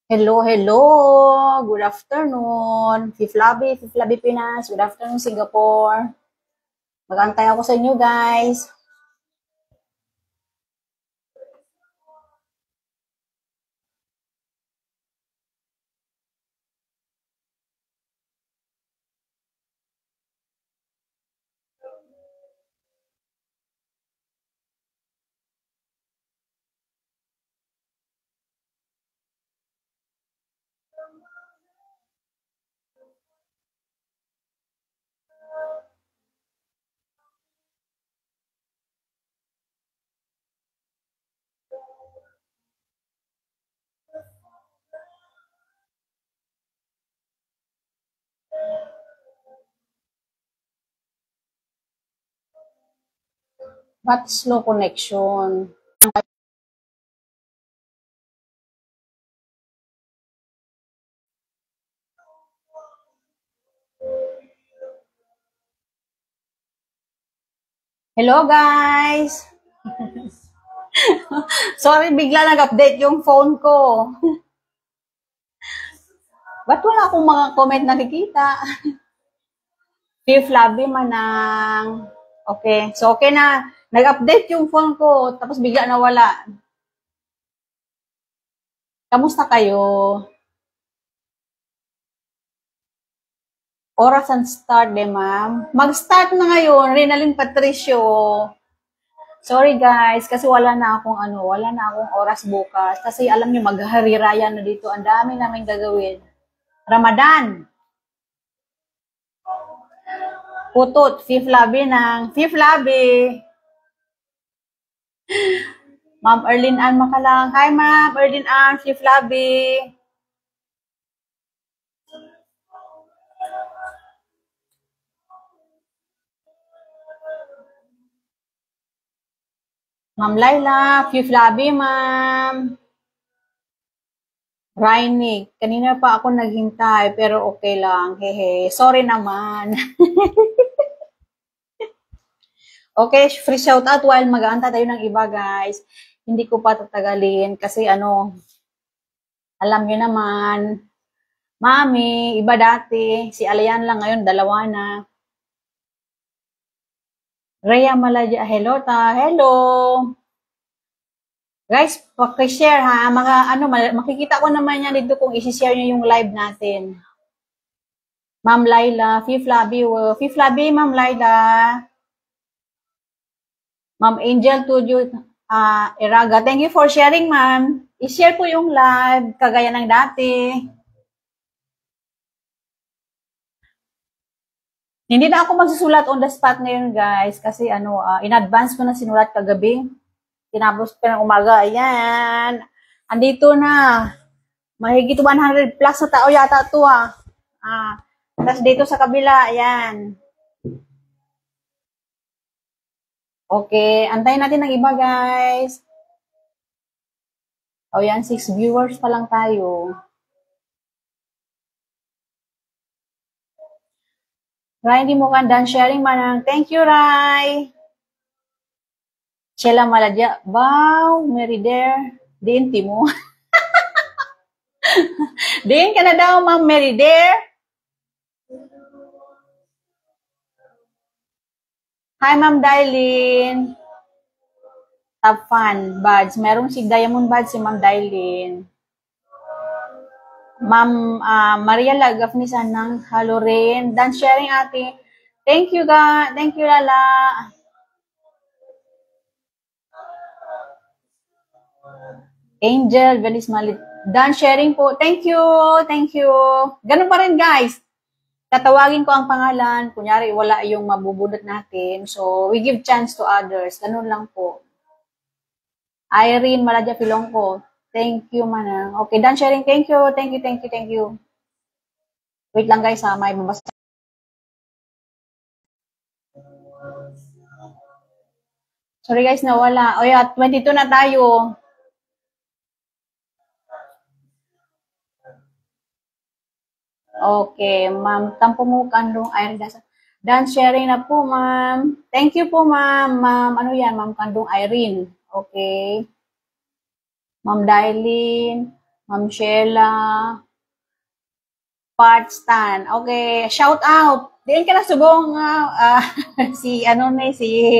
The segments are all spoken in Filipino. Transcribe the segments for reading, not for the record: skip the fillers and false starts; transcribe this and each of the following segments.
Hello, hello. Good afternoon. Fifth Labi Pinas. Good afternoon, Singapore. Mag-antay ako sa inyo, guys. What slow connection? Hello, guys. Sorry, bigla nag-update yung phone ko. Ba't wala akong mga comment nakikita? Fifth Labi Manang. Okay. So, okay na. Nag-update yung phone ko, tapos bigla nawala. Kamusta kayo? Oras ang start, ma'am. Mag-start na ngayon, Rinalyn Patricio. Sorry guys, kasi wala na akong oras bukas. Kasi alam niyo, maghariraya na dito. Ang dami namin gagawin. Ramadan. Putot, Fifth Labi. Ma'am Erlyn Ann Makalang. Hi Ma'am Erlyn Ann, Fifth Labi. Ma'am Laila, Fifth Labi, Ma'am. Rainig, kanina pa ako naghintay, pero okay lang. Hehe, sorry naman. Okay, free shout out while mag-aantay tayo ng iba, guys. Hindi ko pa tatagalin kasi alam niyo naman, Mami, iba dati, si Alayan lang ngayon, dalawa na. Rhea Maladia, hello ta, hello. Guys, paki-share ha, makikita ko naman yan dito kung i-share niyo yung live natin. Ma'am Laila, Fifth Labi, Ma'am Laila. Ma'am Angel Tudio Iraga, thank you for sharing, ma'am. I-share po yung live, kagaya ng dati. Hindi na ako magsusulat on the spot ngayon, guys, kasi in advance ko na sinulat kagabi. Tinapos pa ng umaga, ayan. Andito na. Mahigit 100 plus na tao yata ito, Tapos dito sa kabila, ayan. Okay, antayin natin ng iba, guys. O yan, 6 viewers pa lang tayo. Rai, hindi mo kandang sharing manang. Thank you, Rai. Sheila Maladya. Wow, Mary Dare. Diin, Timo. Diin ka na daw, Ma'am Mary Dare. Hi, Ma'am Dailin. Top fan, badge. Merong si Diamond badge si Ma'am Dailin. Ma'am Maria Lagafnisan ng hello rin. Dance sharing ate. Thank you, ga. Thank you, Lala. Angel, Velis Malit. Dance sharing po. Thank you. Thank you. Ganun pa rin, guys. Tatawagin ko ang pangalan. Kunyari, wala yung mabubunot natin. So, we give chance to others. Ganun lang po. Irene Maladya Pilongko. Thank you, manang. Okay, done sharing. Thank you. Thank you, thank you, thank you. Wait lang, guys, may mabasa. Sorry, guys, nawala. O, yeah, 22 na tayo. Okay, ma'am. Tampo mo kandong Irene. Dance sharing na po, ma'am. Thank you po, ma'am. Ma'am, ano yan? Ma'am Kandong Irene. Okay. Ma'am Dailin. Ma'am Sheila. Parts Tan. Okay, shout out. Diyan ka na subong si ano ni si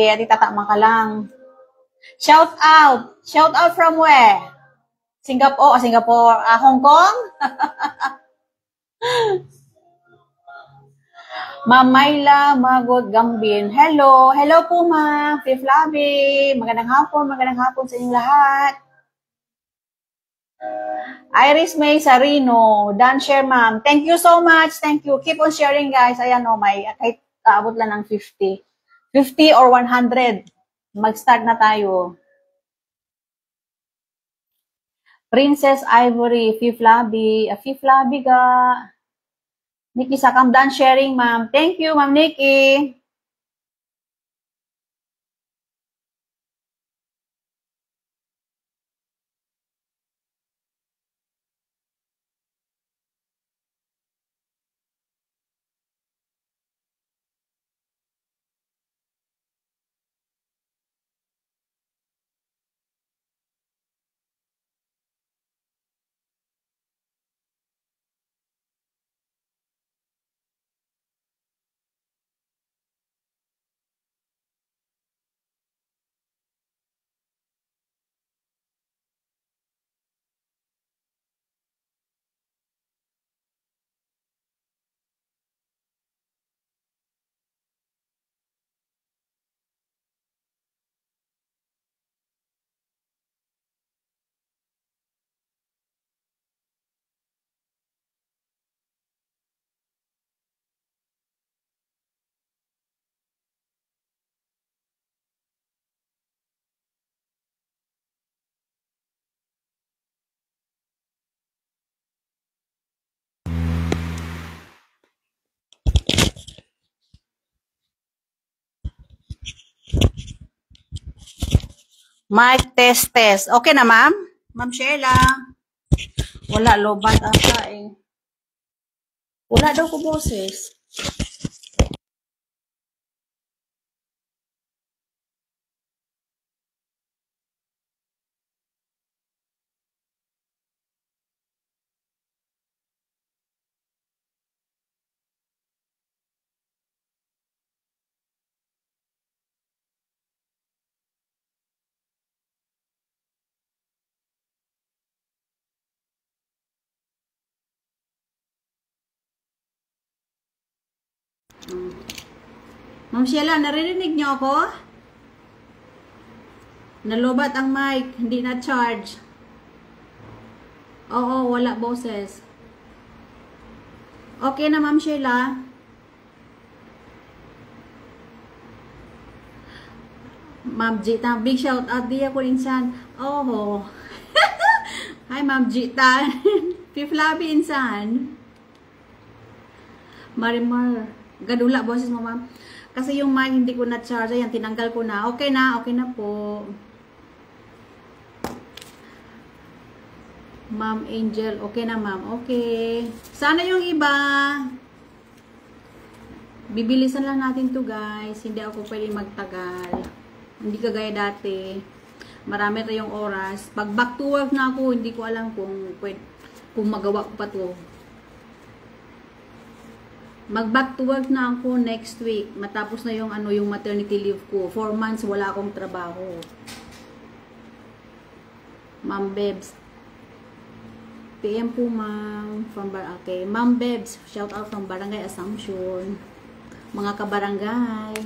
Ati Tata Makalang. Shout out. Shout out from where? Singapore, Singapore, Hong Kong. Ma'am Myla Magot Gambin. Hello. Hello po, ma'am. Fifth Labi. Magandang hapon sa inyong lahat. Iris May Sarino, Dan share ma'am. Thank you so much. Thank you. Keep on sharing guys. Ayan o, may kahit aabot lang ng 50. 50 or 100. Mag-start na tayo. Princess Ivory, Fifth Labi. Fifth Labi ka. Nikki Sakam, Dan sharing ma'am. Thank you ma'am Nikki. Mic test. Okay na, ma'am? Ma'am Sheila. Wala, lobat ata eh. Wala daw ko boses. Ma'am Sheila, naririnig niyo ako? Nalobat ang mic, hindi na charge. Oo, wala boses. Okay na Ma'am Sheila. Ma'am Jita, big shout out diya ko insan. Oh. Hi Ma'am Jita. Fifth Labi insan. Marimar. Gadula boses mo ma'am. Kasi yung mic hindi ko na charge. Ayan, tinanggal ko na. Okay na po. Ma'am Angel, okay na ma'am. Okay. Sana yung iba. Bibilisan lang natin to guys. Hindi ako pwede magtagal. Hindi kagaya dati. Marami tayong oras. Pag back to work na ako, hindi ko alam kung magawa ko pa to. Mag-back to work na ako next week. Matapos na yung yung maternity leave ko. 4 months wala akong trabaho. Ma'am Bebs. PM po ma'am. Okay. Ma'am Bebs, shout out from Barangay Assumption. Mga kabarangay.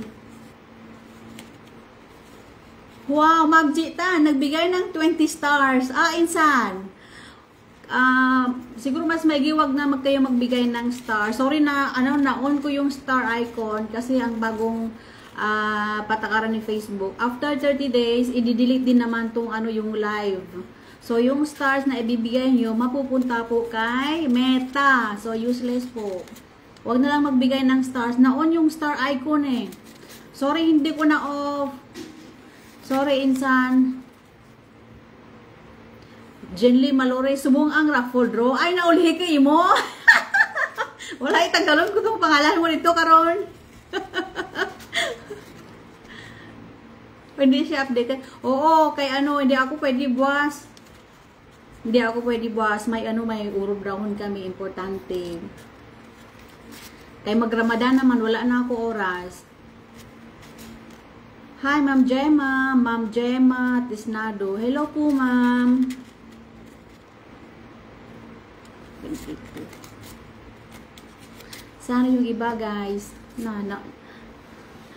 Wow, Ma'am Jita, nagbigay ng 20 stars. Insan. Siguro mas may giwag na kayo magbigay ng star. Sorry na na-on ko yung star icon kasi ang bagong patakaran ni Facebook. After 30 days, i-delete din naman tong yung live. So yung stars na ibibigay nyo, mapupunta po kay Meta. So useless po. Huwag na lang magbigay ng stars. Na-on yung star icon eh. Sorry, hindi ko na off. Sorry, insan. Jenly Malore, subong ang raffle draw. Ay, naulhi kayo mo. Wala, itanggalon ko itong pangalan mo nito, karon. Hindi siya updated. Oo, kay hindi ako pwede buwas. Hindi ako pwede bukas. May may urog dahon kami. Importante. Kay mag-Ramadan naman, wala na ako oras. Hi, Ma'am Gemma. Ma'am Gemma Tisnado. Hello po, Ma'am. Sana yung iba, guys.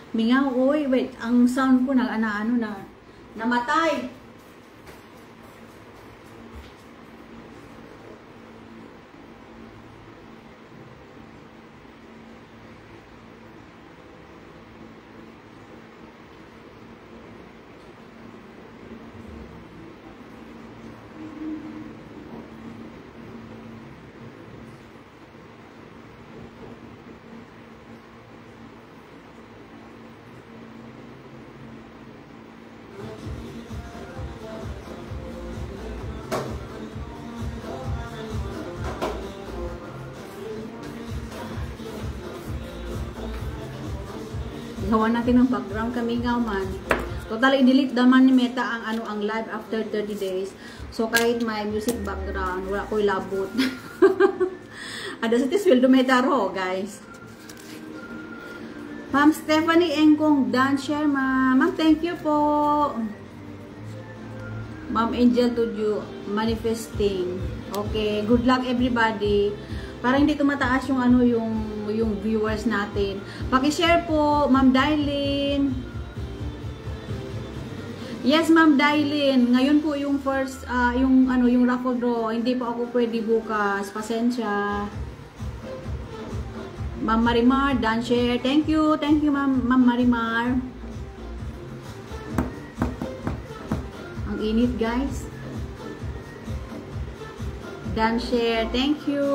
Mingaw, oy, wait. Ang sound ko na, namatay. Gawa natin ng background kami nga man. Total i-delete naman ni Meta ang live after 30 days. So kahit may music background, wala ko ilabot. Ada sa tisweldo Meta ro, guys. Ma'am Stephanie Engkong Dan share, ma'am. Ma'am, thank you po. Ma'am Angel Tuju manifesting. Okay, good luck everybody. Para hindi tumataas yung yung viewers natin. Paki-share po, Ma'am Dailin. Yes, Ma'am Dailin. Ngayon po yung first yung raffle draw. Hindi po ako pwede bukas. Pasensya. Ma'am Marimar, Dan share. Thank you Ma'am Marimar. Ang init, guys. Dan share. Thank you.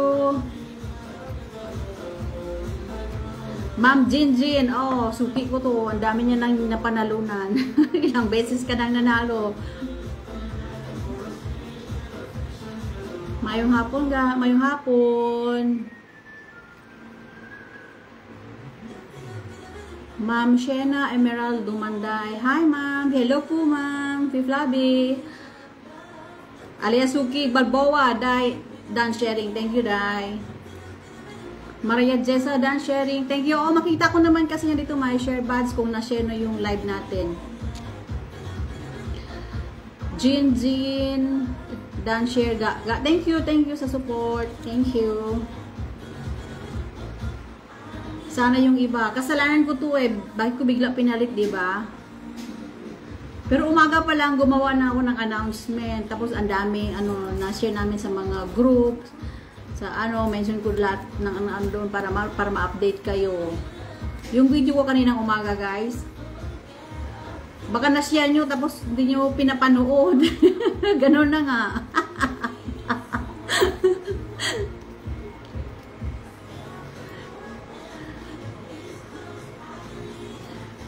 Ma'am Jinjin, oh, suki ko to. Ang dami niya nang napanalunan. Ilang beses ka nang nanalo. Mayong hapon ga, mayong hapon. Ma'am Shena Emerald Dumanday. Hi, ma'am. Hello po, ma'am. Fiflabi. Alias Suki Balboa, Dan sharing. Thank you, Dai. Maria Jessa, Dan sharing. Thank you. Oh, makita ko naman kasi yan dito may share badge kung na-share na yung live natin. Jin, Dan share. Thank you sa support. Thank you. Sana yung iba. Kasalanan ko to eh. Bakit ko bigla pinalit, di ba? Pero umaga pa lang gumawa na ako ng announcement. Tapos ang dami na-share namin sa mga groups. Sa mention ko lahat ng doon para ma-update kayo. Yung video ko kaninang umaga, guys. Baka na-share nyo tapos hindi nyo pinapanood. Ganun na nga.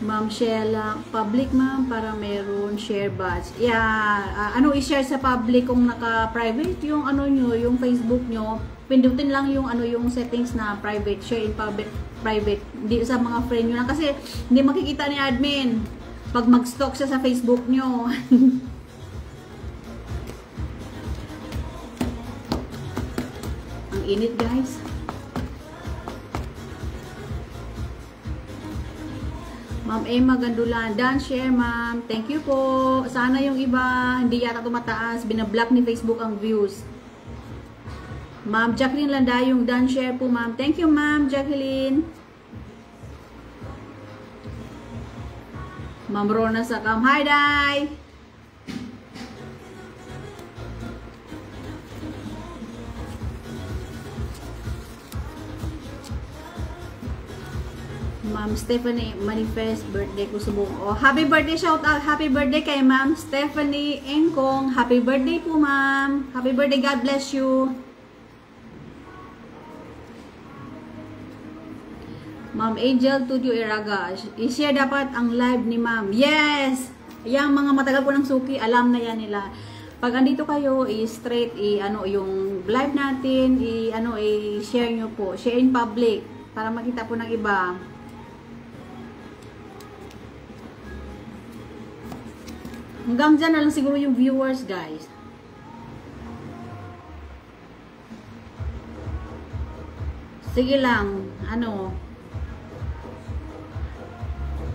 Ma'am Sheila, public ma'am para meron share badge. Yeah, i-share sa public kung naka-private yung yung Facebook nyo. Pindutin lang yung yung settings na private, share in public, private. Hindi sa mga friend nyo lang kasi hindi makikita ni admin pag mag-stalk siya sa Facebook nyo. Ang init, guys. Ma'am Emma Gandulan, Dan share, ma'am. Thank you po. Sana yung iba, hindi yata tumataas. Binablock ni Facebook ang views. Ma'am Jacqueline Landayong, Dan share po, ma'am. Thank you, ma'am Jacqueline. Ma'am Rona Sakam. Hi, Day! Ma'am Stephanie Manifest, birthday ko subong. Oh, happy birthday, shout out. Happy birthday kay Ma'am Stephanie Engkong. Happy birthday po, ma'am. Happy birthday, God bless you. Ma'am Angel Tudio Iraga. I-share dapat ang live ni ma'am. Yes! Yang mga matagal ko ng suki, alam na yan nila. Pag andito kayo, i-straight, yung live natin, i-share nyo po. Share in public para makita po ng iba. Hanggang dyan na lang siguro yung viewers, guys. Sige lang, ano.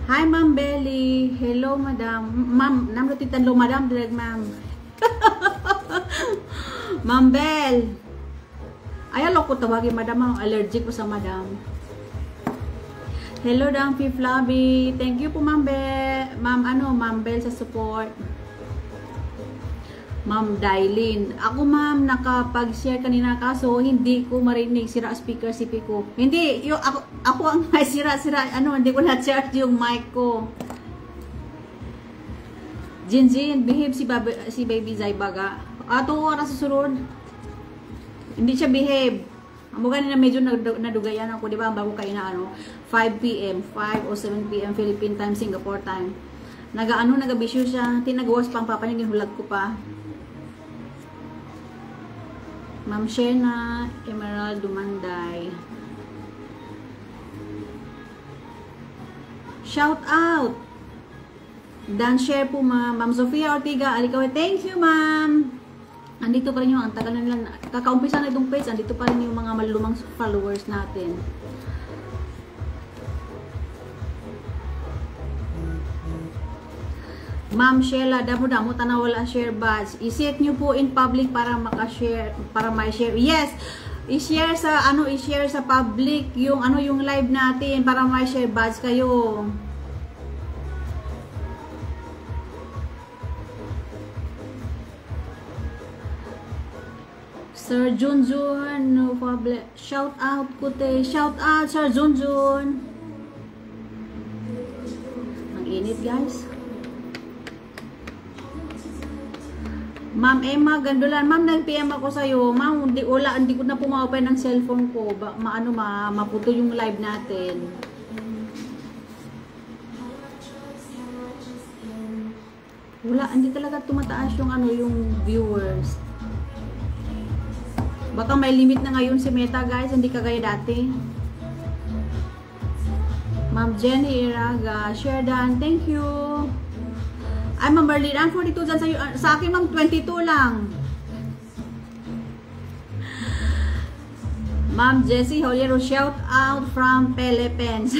Hi, Ma'am Belly. Hello, Madam. Ma'am, namlo titanlo, Madam. Direct, Ma'am. Ma'am Bell. Ay, alo ko tawagin, Madam. Allergic ko sa Madam. Hello, Dampi Flavi. Thank you po, Ma'am Bell. Ma'am Bell sa support. Ma'am Dailin. Ako, ma'am, nakapag-share kanina kaso hindi ko marinig, sira speaker CP ko. Hindi, yung ako ang may sira, hindi ko na-charge yung mic ko. Jinjin, behave si Baby Zay baga. Ato oras susunod. Hindi siya behave. Ang mga na medyo nadugayan ako, di ba? Bago kayo na 5 p.m., 5 o 7 p.m. Philippine time, Singapore time. Nagabisyo siya. Tinagawas pang papa niya, ginulag ko pa. Ma'am Shena, Emerald Dumanday. Shout out! Dan share po, ma'am. Ma'am Sofia Ortiga, Alikaw. Thank you, ma'am. Andito pa rin yung, ang tagal na nila. Kakaumpisa na itong page, andito pa rin yung mga malulumang followers natin. Ma'am Sheila, damo-damo tanaw wala share badge. I-set nyo po in public para maka-share, para may share. Yes, i-share sa public yung yung live natin para may share badge kayo. Sir Junjun, no problem. Shout out kute, shout out Sir Junjun. Ang init, guys. Ma'am Emma Gandulan, ma'am, nag-PM ako sa'yo. Ma'am, hindi ko na pumaopen ng cellphone ko. Maputo yung live natin. Hindi talaga tumataas yung yung viewers. Baka may limit na ngayon si Meta, guys, hindi kagaya dati. Ma'am Jenny Iraga, share dan, thank you. Ay, Ma'am Marlene, ang 42 dyan sa akin, Ma'am, 22 lang. Ma'am Jessie Holiero, shout out from Philippines.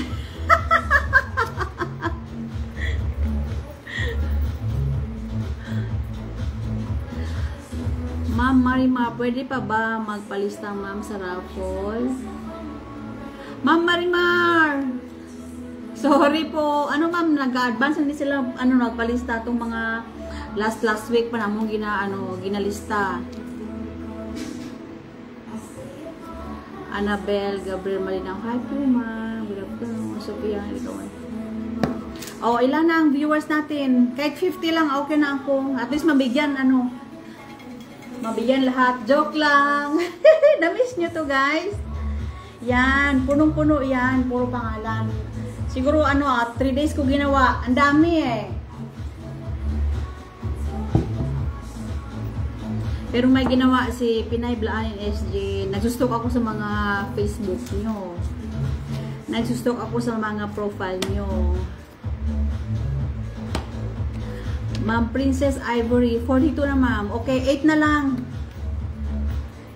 Ma'am Marimar, pwede pa ba magpalista, ma'am, sa raffle? Ma'am Marimar! Sorry po. Ma'am, nag-advance hindi sila nagpalista tong mga last week pa namong ginalista. Annabelle Gabriel Malinaw. Hi po, ma'am. Good afternoon. Sophia, ikaw. Oh, ilan na ang viewers natin? Kahit 50 lang, okay na ako. At least mabigyan mabigyan lahat. Joke lang. Na-miss nyo to, guys. Yan, punong-puno yan. Puro pangalan. Siguro 3 days ko ginawa. Ang dami eh. Pero may ginawa si Pinay Blaanin SG. Nagsustok ako sa mga Facebook nyo. Nagsustok ako sa mga profile nyo. Ma'am Princess Ivory, 42 na, ma'am. Okay, 8 na lang.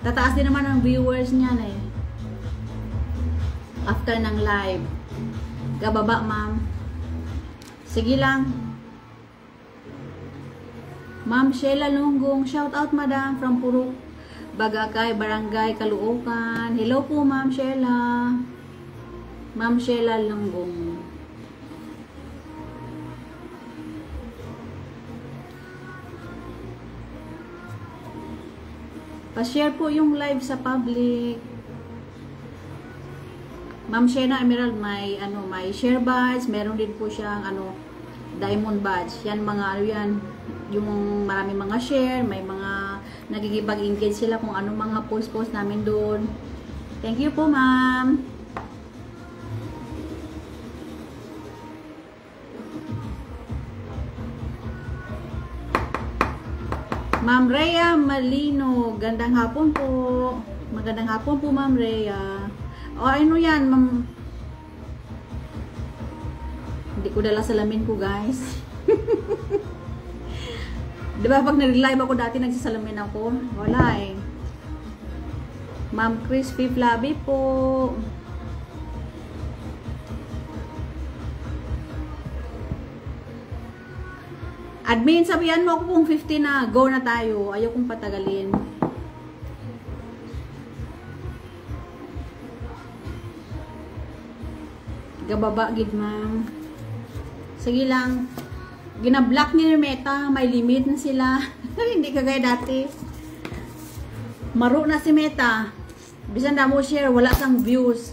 Tataas din naman ang viewers niyan eh. After ng live. Kababa, ma'am. Sige lang. Ma'am Sheila Lunggong, shout out, madam, from Purok Bagakay, Barangay, Caloocan. Hello po, Ma'am Sheila. Ma'am Sheila Lunggong. Pa-share po yung live sa public. Ma'am Shena Emerald, may share badge, meron din po siyang diamond badge. Yan mga yan, yung marami mga share, may mga nagigipag-engage sila kung ano mga post namin doon. Thank you po, ma'am. Ma'am Rhea Malino, gandang hapon po. Magandang hapon po, Ma'am Rhea. O, yan, ma'am. Hindi ko dala salamin ko, guys. Diba, pag nag-live ako dati, nagsasalamin ako. Wala eh. Ma'am Crispy Flaby po. Admin, sabihan mo ako kung 50 na. Go na tayo. Ayaw kong patagalin. Gababa, gid ma'am. Sige lang. Ginablock ni Meta. May limit na sila. Hindi kagaya dati. Maro na si Meta. Bisan na mo share, wala sang views.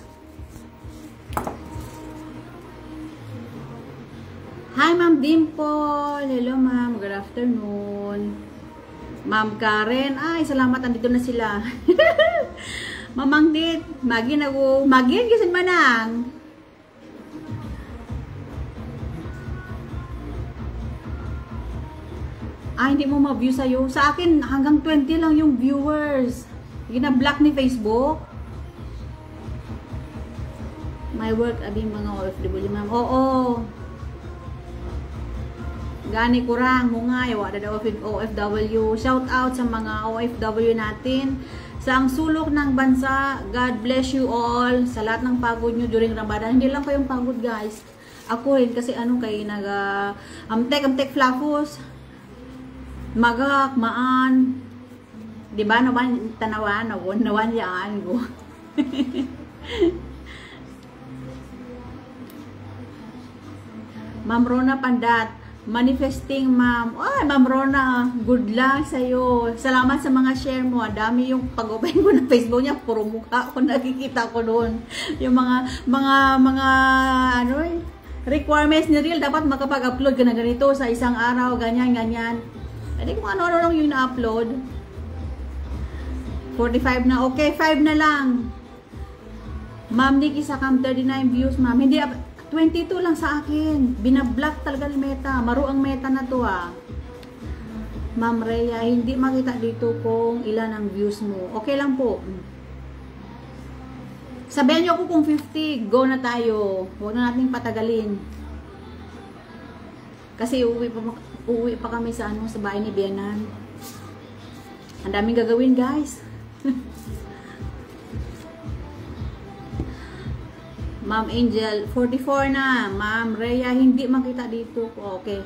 Hi, Ma'am Dimple. Hello, Ma'am. Good afternoon. Ma'am Karen. Ay, salamat. Andito na sila. Mamang dit. Magin ako. Magin, gisin manang. Ay, hindi mo ma-view sa'yo. Sa akin, hanggang 20 lang yung viewers. Gina-block ni Facebook. My work, abing mga OFW, ma'am. Oo. Gani kurang, mungay, wala na OFW. Shout out sa mga OFW natin. Sa ang sulok ng bansa, God bless you all. Sa lahat ng pagod nyo during Ramadan. Hindi lang kayong pagod, guys. Ako rin, kasi ano kayo, amtek flafos. Magak, maan. Diba, naman, tanawan, nawan yaan ko. Ma'am Rona Pandat, manifesting ma'am. Ay, Ma'am Rona, good luck sa'yo. Salamat sa mga share mo. Dami yung pag-open ko ng Facebook niya, puro mukha ko nakikita ko doon. Yung mga ano requirements ni Real, dapat makapag-upload ka na ganito sa isang araw, ganyan. Hindi kung ano lang yung na-upload. 45 na. Okay, 5 na lang. Ma'am Nikki sa cam 39 views, ma'am. Hindi, 22 lang sa akin. Binablock talaga ni Meta. Maro ang Meta na to, ah. Ma'am Rhea, hindi makita dito kung ilan ang views mo. Okay lang po. Sabihan niyo ako kung 50. Go na tayo. Huwag na nating patagalin. Kasi uuwi pa kami sa sa bahay ni Bianan. Ang daming gagawin, guys. Ma'am Angel, 44 na. Ma'am Rhea, hindi makita dito. Okay.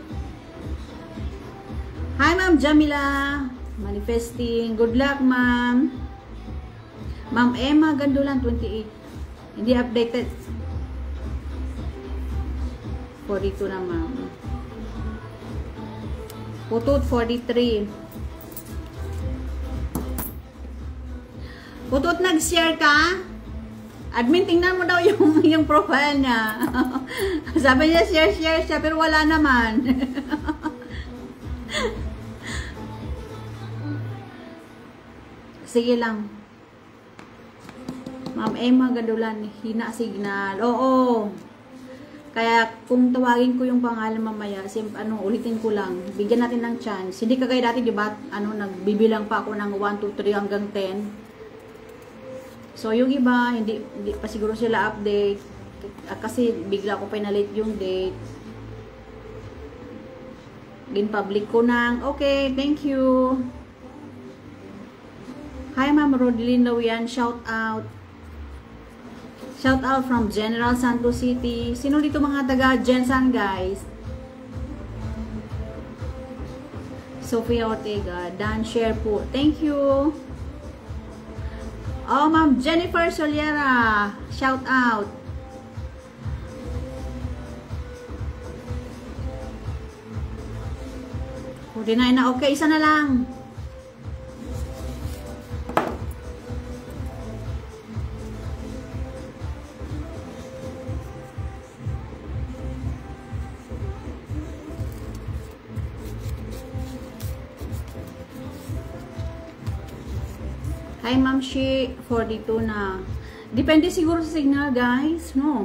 Hi, Ma'am Jamila. Manifesting. Good luck, ma'am. Ma'am Emma Gandulan, 28. Hindi updated. 42 na, ma'am. Putut, 43. Putut, nag-share ka? Admin, tingnan mo daw yung profile niya. Sabi niya, share siya, pero wala naman. Sige lang. Ma'am Emma Gadulan, hina signal. Oo. Kaya kung tawagin ko yung pangalan mamaya, ulitin ko lang. Bigyan natin ng chance. Hindi kagaya dati, di ba? Nagbibilang pa ako ng 1, 2, 3 hanggang 10. So, yung iba, hindi pa siguro sila update. Kasi bigla ko pinalit yung date. Gin-public ko nang. Okay, thank you. Hi, Ma'am Rodeline Lawian. Shout out. Shout out from General Santos City. Sino dito mga taga Jensan, guys? Sofia Ortega. Dan share po. Thank you. Oh, Ma'am Jennifer Soliera. Shout out. Deny na. Okay, isa na lang. Hi, Ma'am Shi, 42 na. Depende siguro sa signal, guys. No?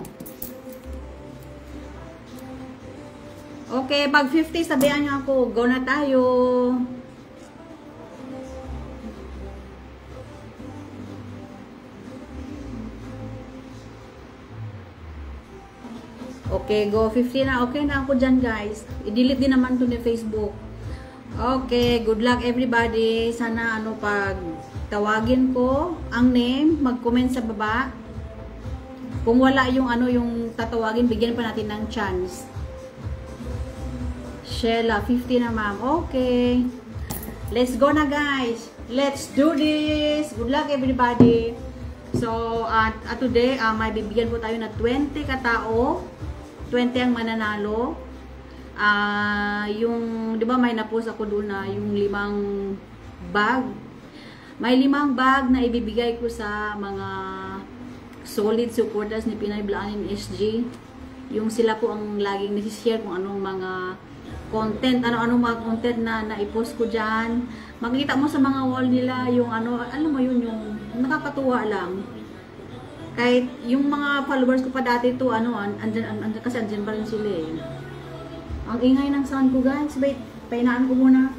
Okay, pag 50, sabihan niyo ako. Go na tayo. Okay, go 50 na. Okay na ako dyan, guys. I-delete din naman to ni Facebook. Okay, good luck everybody. Sana pag Tawagin ko ang name, mag-comment sa baba. Kung wala yung ano yung tatawagin, bigyan pa natin ng chance. Shella, 50 na ma'am. Okay. Let's go na guys. Let's do this. Good luck everybody. So, today, may bibigyan po tayo na 20 katao. 20 ang mananalo. Yung, di ba may napost ako doon na yung 5 bag. May 5 bag na ibibigay ko sa mga solid supporters ni Pinay Blaanin SG. Yung sila po ang laging nasi-share kung anong mga content, ano-anong mga content na naipost ko dyan. Makikita mo sa mga wall nila yung ano, alam mo yun, yung nakakatuwa lang. Kahit yung mga followers ko pa dati to, ano, kasi andyan pa rin sila eh. Ang ingay ng sound ko guys, wait, painaan ko muna.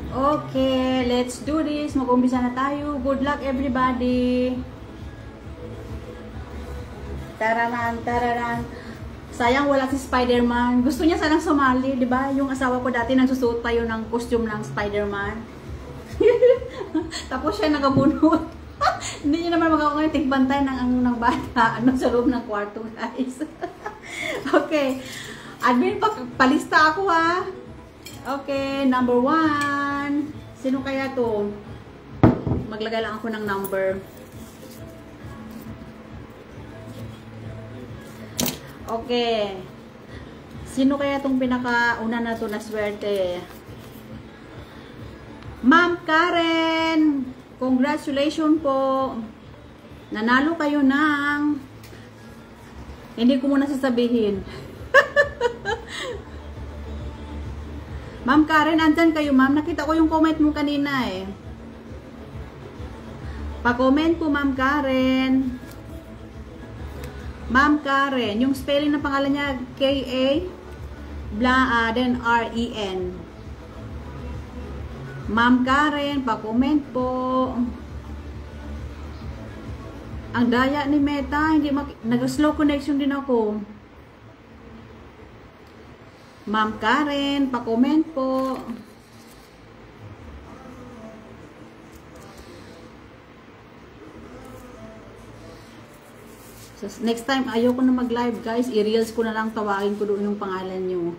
Okay, let's do this. Mag-umpisa na tayo. Good luck everybody. Tararan, tararan. Sayang wala si Spider-Man. Gusto niya sanang sumali, di ba? Yung asawa ko dati nagsusuot tayo ng costume ng Spider-Man. Tapos siya nagabunot. Hindi niya naman magkakaroon tigbantay ng bata sa loob ng kwarto, guys. Okay. Admin, palista ako ha. Okay, number 1. Sino kaya to? Maglagay lang ako ng number. Okay. Sino kaya tong pinakauna na to na swerte? Ma'am Karen! Congratulations po! Nanalo kayo ng... Hindi ko muna sasabihin. Ma'am Karen, andyan kayo ma'am. Nakita ko yung comment mo kanina eh. Pa-comment po Ma'am Karen. Ma'am Karen, yung spelling ng pangalan niya K-A then R-E-N. Ma'am Karen, pa-comment po. Ang daya ni Meta, hindi nag-slow connection din ako. Ma'am Karen, pa-comment po. So, next time, ayoko na mag-live guys. I-reels ko na lang, tawagin ko doon yung pangalan nyo.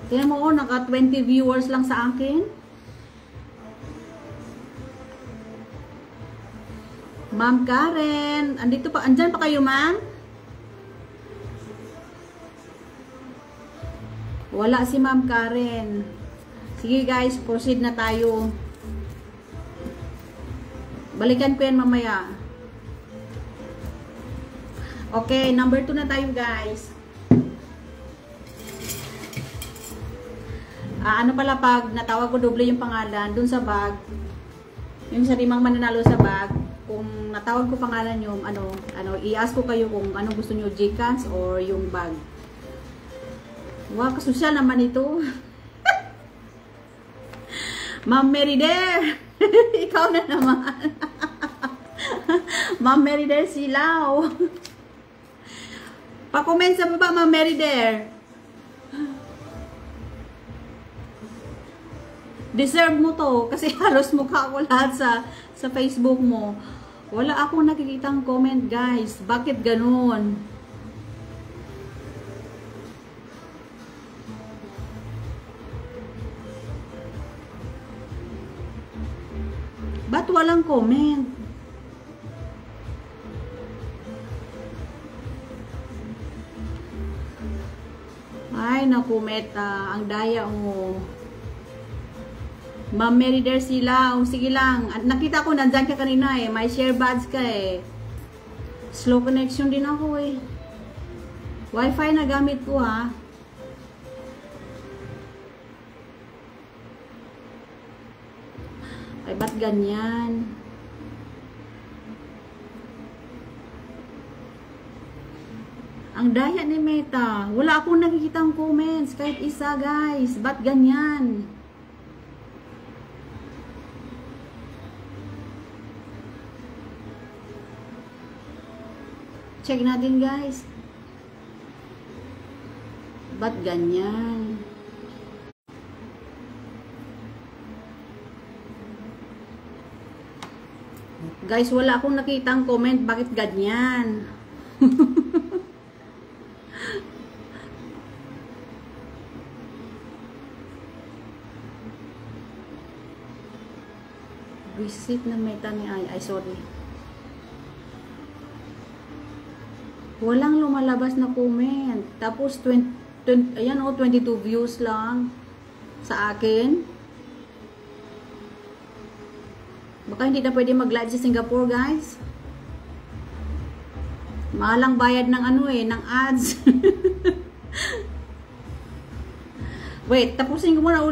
Tingnan mo, naka 20 viewers lang sa akin. Ma'am Karen, andito pa, andyan pa kayo ma'am? Wala si Ma'am Karen. Sige guys, proceed na tayo. Balikan ko yan mamaya. Okay, number 2 na tayo guys. Ano pala pag natawag ko doble yung pangalan dun sa bag. Yung sa 5 mananalo sa bag. Kung natawag ko pangalan yung i-ask ko kayo kung anong gusto nyo, Gcash or yung bag. Wow, kasosyal naman ito. Ma'am Merider. Ikaw na naman. Ma'am Merider Silaw. Pa-comment sa baba, Ma'am Merider. Deserve mo to. Kasi halos mukha ko lahat sa Facebook mo. Wala akong nakikitang comment, guys. Bakit ganun? Ba't walang comment? Ay, naku, Meta. Ang daya mo. Ma'am Merider sila. Sige lang. Nakita ko, nandyan ka kanina eh. May share badge ka eh. Slow connection din ako eh. Wi-Fi na gamit ko ha. Ay, ba't ganyan? Ang daya ni Meta. Wala akong nakikitang comments. Kahit isa, guys. Ba't ganyan? Check natin, guys. Ba't ganyan? Guys, wala akong nakitang comment. Bakit ganyan? Visit na meta ni ay sorry. Walang lumalabas na comment. Tapos, ayan o, 22 views lang sa akin. Baka hindi na pwede mag-live sa Singapore, guys. Mahalang bayad ng ano ng ads. Wait, tapusin ko muna